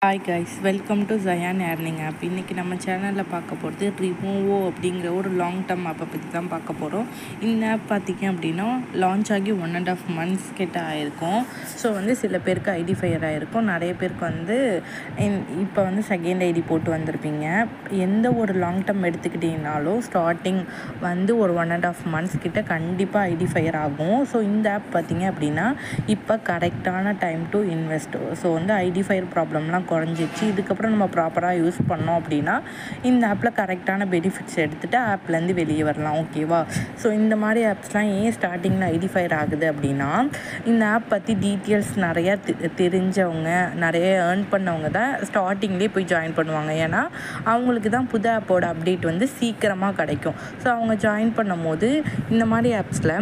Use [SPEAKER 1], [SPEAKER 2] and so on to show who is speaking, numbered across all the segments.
[SPEAKER 1] Hi guys, welcome to ஜயான் earning app. இன்றைக்கி நம்ம சேனலில் பார்க்க போகிறது ரிமூவோ அப்படிங்கிற ஒரு லாங் டேர்ம் ஆப்பை பற்றி தான் பார்க்க போகிறோம். இந்த ஆப் பார்த்திங்க அப்படின்னா லான்ச் ஆகி 1.5 months கிட்ட ஆகிருக்கும். ஸோ சில பேருக்கு ஐடி ஃபயர் ஆகிருக்கும், நிறைய பேருக்கு இப்போ செகண்ட் ஐடி போட்டு வந்திருப்பீங்க. எந்த ஒரு லாங் டேர்ம் எடுத்துக்கிட்டிங்கனாலும் ஸ்டார்டிங் ஒரு 1.5 months கிட்ட கண்டிப்பாக ஐடி ஃபயர் ஆகும். ஸோ இந்த ஆப் பார்த்திங்க அப்படின்னா இப்போ கரெக்டான time to invest. So IT fire ப்ராப்ளம்லாம் குறைஞ்சிச்சு. இதுக்கப்புறம் நம்ம ப்ராப்பராக யூஸ் பண்ணோம் அப்படின்னா இந்த ஆப்பில் கரெக்டான பெனிஃபிட்ஸ் எடுத்துகிட்டு ஆப்லேருந்து வெளியே வரலாம். ஓகேவா? ஸோ இந்த மாதிரி ஆப்ஸ்லாம் ஏன் ஸ்டார்டிங்கில் ஐடிஃபயர் ஆகுது அப்படின்னா, இந்த ஆப் பற்றி டீட்டெயில்ஸ் நிறையா தெரிஞ்சவங்க, நிறைய ஏர்ன் பண்ணவங்க தான் ஸ்டார்டிங்லேயே போய் ஜாயின் பண்ணுவாங்க. ஏன்னா அவங்களுக்கு தான் புது ஆப்போட அப்டேட் சீக்கிரமாக கிடைக்கும். ஸோ அவங்க ஜாயின் பண்ணும் போது இந்த மாதிரி ஆப்ஸில்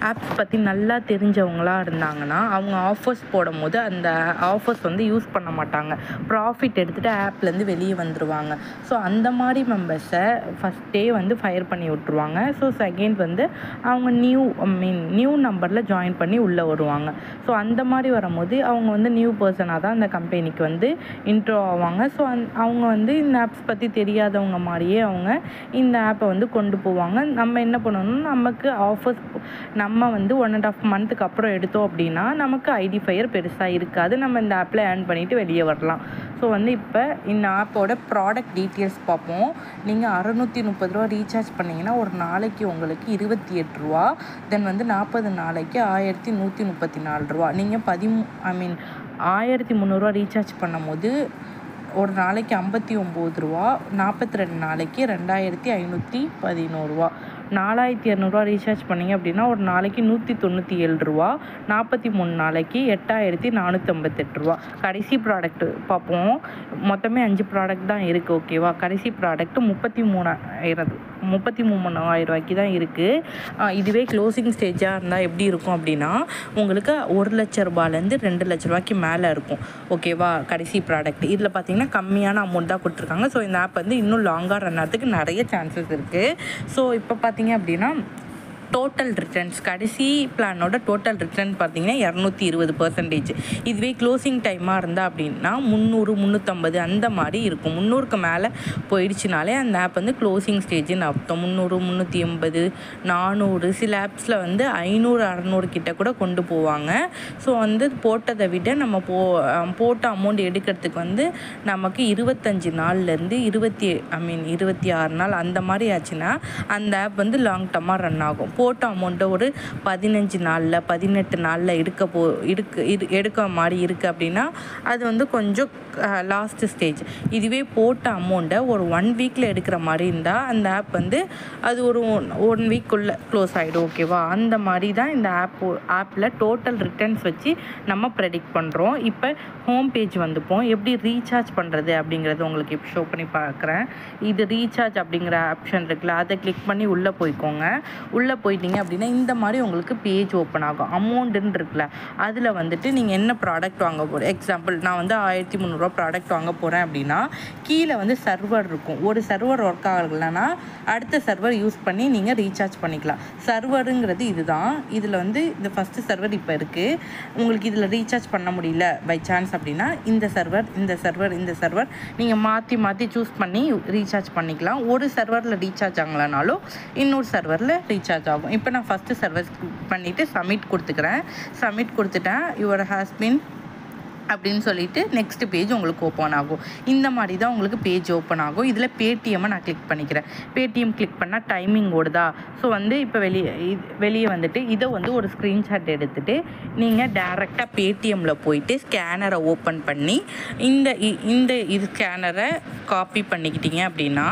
[SPEAKER 1] ஆப்ஸ் பற்றி நல்லா தெரிஞ்சவங்களாக இருந்தாங்கன்னா அவங்க ஆஃபர்ஸ் போடும் போது அந்த ஆஃபர்ஸ் யூஸ் பண்ண மாட்டாங்க. ப்ராஃபிட் எடுத்துகிட்டு ஆப்லேருந்து வெளியே வந்துடுவாங்க. ஸோ அந்த மாதிரி மெம்பர்ஸை ஃபஸ்ட்டே ஃபயர் பண்ணி விட்ருவாங்க. ஸோ செகண்ட் அவங்க நியூ நம்பரில் ஜாயின் பண்ணி உள்ளே வருவாங்க. ஸோ அந்த மாதிரி வரும்போது அவங்க நியூ பர்சனாக தான் அந்த கம்பெனிக்கு இன்ட்ரோ ஆவாங்க. ஸோ அவங்க இந்த ஆப்ஸ் பற்றி தெரியாதவங்க மாதிரியே அவங்க இந்த ஆப்பை கொண்டு போவாங்க. நம்ம என்ன பண்ணணும்னா, நமக்கு ஆஃபர்ஸ் நம்ம 1.5 months அப்புறம் எடுத்தோம் அப்படின்னா நமக்கு ஐடி ஃபயர் பெருசாக இருக்காது. நம்ம இந்த ஆப்பில் ஏர்ன் பண்ணிவிட்டு வெளியே வரலாம். ஸோ இப்போ இந்த ஆப்போட ப்ராடக்ட் டீட்டெயில்ஸ் பார்ப்போம். நீங்கள் 630 ரூபா ரீசார்ஜ் பண்ணிங்கன்னா ஒரு நாளைக்கு உங்களுக்கு 28 ரூபா. தென் 40 நாளைக்கு 1134 ரூபா. நீங்கள் 1300 ரூபா ரீசார்ஜ் பண்ணும் போது ஒரு நாளைக்கு 59 ரூபா. 42 நாளைக்கு 2511 ரூபா. 4200 ரூபா ரீசார்ஜ் பண்ணிங்க அப்படின்னா ஒரு நாளைக்கு 197 ரூபா. 43 நாளைக்கு 8458 ரூபா. கடைசி ப்ராடக்ட் பார்ப்போம். மொத்தமே 5 ப்ராடக்ட் தான் இருக்குது. ஓகேவா? கடைசி ப்ராடக்ட் 33,000 ரூபாய்க்கு தான் இருக்குது. இதுவே க்ளோசிங் ஸ்டேஜாக இருந்தால் எப்படி இருக்கும் அப்படின்னா உங்களுக்கு 1 லட்ச ரூபாயிலேருந்து 2 லட்ச ரூபாய்க்கு மேலே இருக்கும். ஓகேவா? கடைசி ப்ராடக்ட் இதில் பார்த்தீங்கன்னா கம்மியான அமௌண்ட் தான் கொடுத்துருக்காங்க. ஸோ இந்த ஆப் இன்னும் லாங்காக ரன் ஆகிறதுக்கு நிறைய சான்சஸ் இருக்குது. ஸோ இப்போ பார்த்தீங்க அப்படின்னா டோட்டல் ரிட்டர்ன்ஸ், கடைசி பிளானோட டோட்டல் ரிட்டர்ன் பார்த்தீங்கன்னா 220%. இதுவே க்ளோசிங் டைமாக இருந்தால் அப்படின்னா 300 350 அந்த மாதிரி இருக்கும். 300க்கு மேலே போயிடுச்சுனாலே அந்த ஆப் க்ளோசிங் ஸ்டேஜுன்னு அர்த்தம். 300 380 400 சில ஆப்ஸில் 500 600 கிட்ட கூட கொண்டு போவாங்க. ஸோ போட்டதை விட நம்ம போட்ட அமௌண்ட் எடுக்கிறதுக்கு நமக்கு 25 நாள்லேருந்து 26 நாள் அந்த மாதிரி ஆச்சுன்னா அந்த ஆப் லாங் டர்மாக ரன் ஆகும். போட்ட அமௌண்ட்டை ஒரு 15 நாளில் 18 நாளில் எடுக்க மாதிரி இருக்குது அப்படின்னா அது கொஞ்சம் லாஸ்ட் ஸ்டேஜ். இதுவே போட்ட அமௌண்ட்டை ஒரு 1 வீக்கில் எடுக்கிற மாதிரி இருந்தால் அந்த ஆப் அது ஒரு 1 வீக்குள்ளே க்ளோஸ் ஆகிடும். ஓகேவா? அந்த மாதிரி தான் இந்த ஆப்பில் டோட்டல் ரிட்டர்ன்ஸ் வச்சு நம்ம ப்ரெடிக்ட் பண்ணுறோம். இப்போ ஹோம் பேஜ் வந்துப்போம். எப்படி ரீசார்ஜ் பண்ணுறது அப்படிங்கிறது உங்களுக்கு இப்போ ஷோ பண்ணி பார்க்குறேன். இது ரீசார்ஜ் அப்படிங்கிற ஆப்ஷன் இருக்குல்ல, அதை கிளிக் பண்ணி உள்ளே போய்க்கோங்க. உள்ளே போயிட்டீங்க அப்படின்னா இந்த மாதிரி உங்களுக்கு பேஜ் ஓப்பன் ஆகும். அமௌண்ட்டுன்னு இருக்குல்ல, அதில் நீங்கள் என்ன ப்ராடக்ட் வாங்க போகிறோம். எக்ஸாம்பிள் நான் 1300 ரூபா ப்ராடக்ட் வாங்க போகிறேன் அப்படின்னா கீழே சர்வர் இருக்கும். ஒரு சர்வர் ஒர்க் ஆகலைன்னா அடுத்த சர்வர் யூஸ் பண்ணி நீங்கள் ரீசார்ஜ் பண்ணிக்கலாம். சர்வருங்கிறது இதுதான். இதில் இந்த ஃபஸ்ட்டு சர்வர் இப்போ இருக்குது. உங்களுக்கு இதில் ரீசார்ஜ் பண்ண முடியல பை சான்ஸ் அப்படின்னா இந்த சர்வர் நீங்கள் மாற்றி சூஸ் பண்ணி ரீசார்ஜ் பண்ணிக்கலாம். ஒரு சர்வரில் ரீசார்ஜ் ஆகலைனாலும் இன்னொரு சர்வரில் ரீசார்ஜ் ஆகும். இப்போ நான் ஃபஸ்ட்டு சர்வீஸ் பண்ணிவிட்டு சப்மிட் கொடுத்துட்டேன். யுவர் ஹாஸ் பின் அப்படின்னு சொல்லிட்டு நெக்ஸ்ட் பேஜ் உங்களுக்கு ஓப்பன் ஆகும். இந்த மாதிரி தான் உங்களுக்கு பேஜ் ஓப்பன் ஆகும். இதில் பேடிஎம்மை நான் கிளிக் பண்ணிக்கிறேன். பேடிஎம் கிளிக் பண்ணால் டைமிங் ஓடுதா. ஸோ இப்போ வெளியே வந்துட்டு இதை ஒரு ஸ்க்ரீன்ஷாட் எடுத்துகிட்டு நீங்கள் டேரெக்டாக பேடிஎம்மில் போயிட்டு ஸ்கேனரை ஓப்பன் பண்ணி இந்த ஸ்கேனரை காப்பி பண்ணிக்கிட்டீங்க அப்படின்னா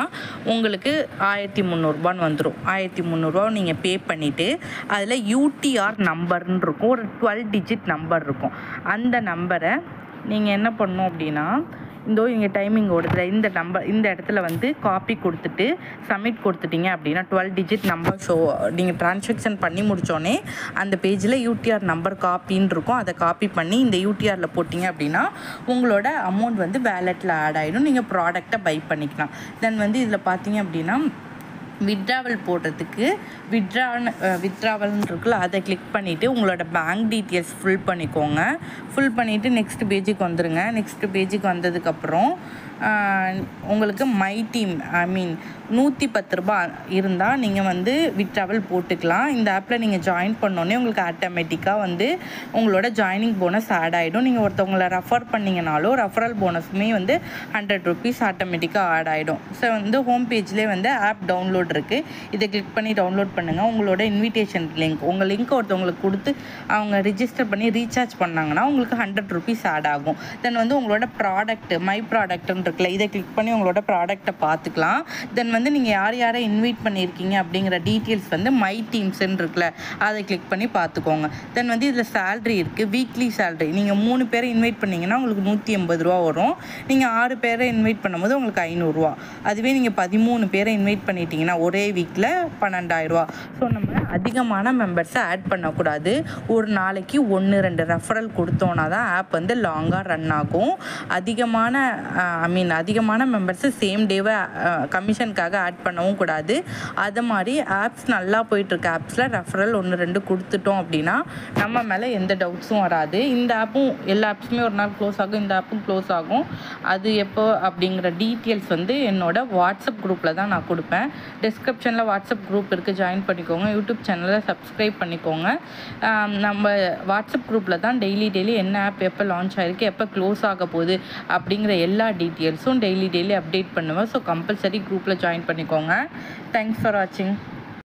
[SPEAKER 1] உங்களுக்கு 1300 வந்துடும். 1300 நீங்கள் பே பண்ணிவிட்டு அதில் யூடிஆர் நம்பர்னு இருக்கும். ஒரு 12 digit நம்பர் இருக்கும். அந்த நம்பரை நீங்கள் என்ன பண்ணணும் அப்படின்னா இங்கே டைமிங் ஓடுதுல இந்த இடத்துல காப்பி கொடுத்துட்டு சப்மிட் கொடுத்துட்டீங்க அப்படின்னா 12 digit நம்பர் ஷோ. நீங்கள் ட்ரான்சாக்ஷன் பண்ணி முடித்தோடனே அந்த பேஜில் யூடிஆர் நம்பர் காப்பின்னு இருக்கும். அதை காப்பி பண்ணி இந்த யூடிஆரில் போட்டிங்க அப்படின்னா உங்களோட அமௌண்ட் வேலெட்டில் ஆட் ஆகிடும். நீங்கள் ப்ராடக்டை பை பண்ணிக்கலாம். தென் இதில் பார்த்தீங்க அப்படின்னா வித்ட்ராவல் போடுறதுக்கு வித்ட்ராவல்னு இருக்குல்ல, அதை கிளிக் பண்ணிவிட்டு உங்களோட பேங்க் டீட்டெயில்ஸ் ஃபில் பண்ணிக்கோங்க. ஃபில் பண்ணிவிட்டு நெக்ஸ்ட் பேஜுக்கு வந்துடுங்க. நெக்ஸ்ட் பேஜுக்கு வந்ததுக்கப்புறம் உங்களுக்கு மை டீம் $110 இருந்தால் நீங்கள் வந்து வித்ட்ராவல் போட்டுக்கலாம். இந்த ஆப்பில் நீங்கள் ஜாயின் பண்ணோன்னே உங்களுக்கு ஆட்டோமேட்டிக்காக வந்து உங்களோட ஜாயினிங் போனஸ் ஆட் ஆகிடும். நீங்கள் ஒருத்தவங்களை ரெஃபர் பண்ணிங்கனாலும் ரெஃபரல் போனஸுமே வந்து ₹100 ஆட்டோமேட்டிக்காக ஆட் ஆகிடும். ஸோ வந்து ஹோம் பேஜ்லேயே வந்து ஆப் டவுன்லோட் இருக்குது. இதை கிளிக் பண்ணி டவுன்லோட் பண்ணுங்கள். உங்களோட இன்விடேஷன் லிங்க், உங்கள் லிங்க் ஒருத்தவங்களுக்கு கொடுத்து அவங்க ரிஜிஸ்டர் பண்ணி ரீசார்ஜ் பண்ணாங்கன்னா உங்களுக்கு ₹100 ஆட் ஆகும். தென் வந்து உங்களோட ப்ராடக்ட் மை ப்ராடக்ட்னு இருக்குல்ல, இதை கிளிக் பண்ணி உங்களோட ப்ராடக்ட்டை பார்த்துக்கலாம். தென் வந்து நீங்கள் யாரை இன்வைட் பண்ணியிருக்கீங்க அப்படிங்கிற டீட்டெயில்ஸ் வந்து மை டீம்ஸ்ன்னு இருக்குல்ல, அதை கிளிக் பண்ணி பார்த்துக்கோங்க. தென் வந்து இதில் சேலரி இருக்குது, வீக்லி சேலரி. நீங்கள் 3 பேரை இன்வைட் பண்ணிங்கன்னா உங்களுக்கு ₹180 வரும். நீங்கள் 6 பேரை இன்வைட் பண்ணும்போது உங்களுக்கு ₹500. அதுவே நீங்கள் 13 பேரை இன்வைட் பண்ணிட்டீங்கன்னா ஒரே வீக்கில் ₹12,000. ஸோ நம்ம அதிகமான மெம்பர்ஸை ஆட் பண்ணக்கூடாது. ஒரு நாளைக்கு 1-2 ரெஃபரல் கொடுத்தோன்னா தான் ஆப் வந்து லாங்காக ரன் ஆகும். அதிகமான மெம்பர்ஸு சேம் டேவை கமிஷனுக்காக ஆட் பண்ணவும் கூடாது. அது மாதிரி ஆப்ஸ் நல்லா போயிட்டுருக்க ஆப்ஸில் ரெஃபரல் 1-2 கொடுத்துட்டோம் அப்படின்னா நம்ம மேலே எந்த டவுட்ஸும் வராது. இந்த ஆப்பும் எல்லா ஆப்ஸுமே ஒரு நாள் க்ளோஸ் ஆகும், இந்த ஆப்பும் க்ளோஸ் ஆகும். அது எப்போ அப்படிங்கிற டீட்டெயில்ஸ் வந்து என்னோடய வாட்ஸ்அப் குரூப்பில் தான் நான் கொடுப்பேன். டிஸ்கிரிப்ஷனில் வாட்ஸ்அப் குரூப் இருக்குது, ஜாயின் பண்ணிக்கோங்க. யூடியூப் சேனலை சப்ஸ்கிரைப் பண்ணிக்கோங்க. நம்ம வாட்ஸ்அப் குரூப்பில் தான் டெய்லி என்ன ஆப் எப்போ லான்ச் ஆகிருக்கு, எப்போ க்ளோஸ் ஆக போகுது அப்படிங்கிற எல்லா டீட்டெயில்ஸும் டெய்லி அப்டேட் பண்ணுவேன். ஸோ கம்பல்சரி குரூப்பில் ஜாயின் பண்ணிக்கோங்க. தேங்க்ஸ் ஃபார் வாட்சிங்.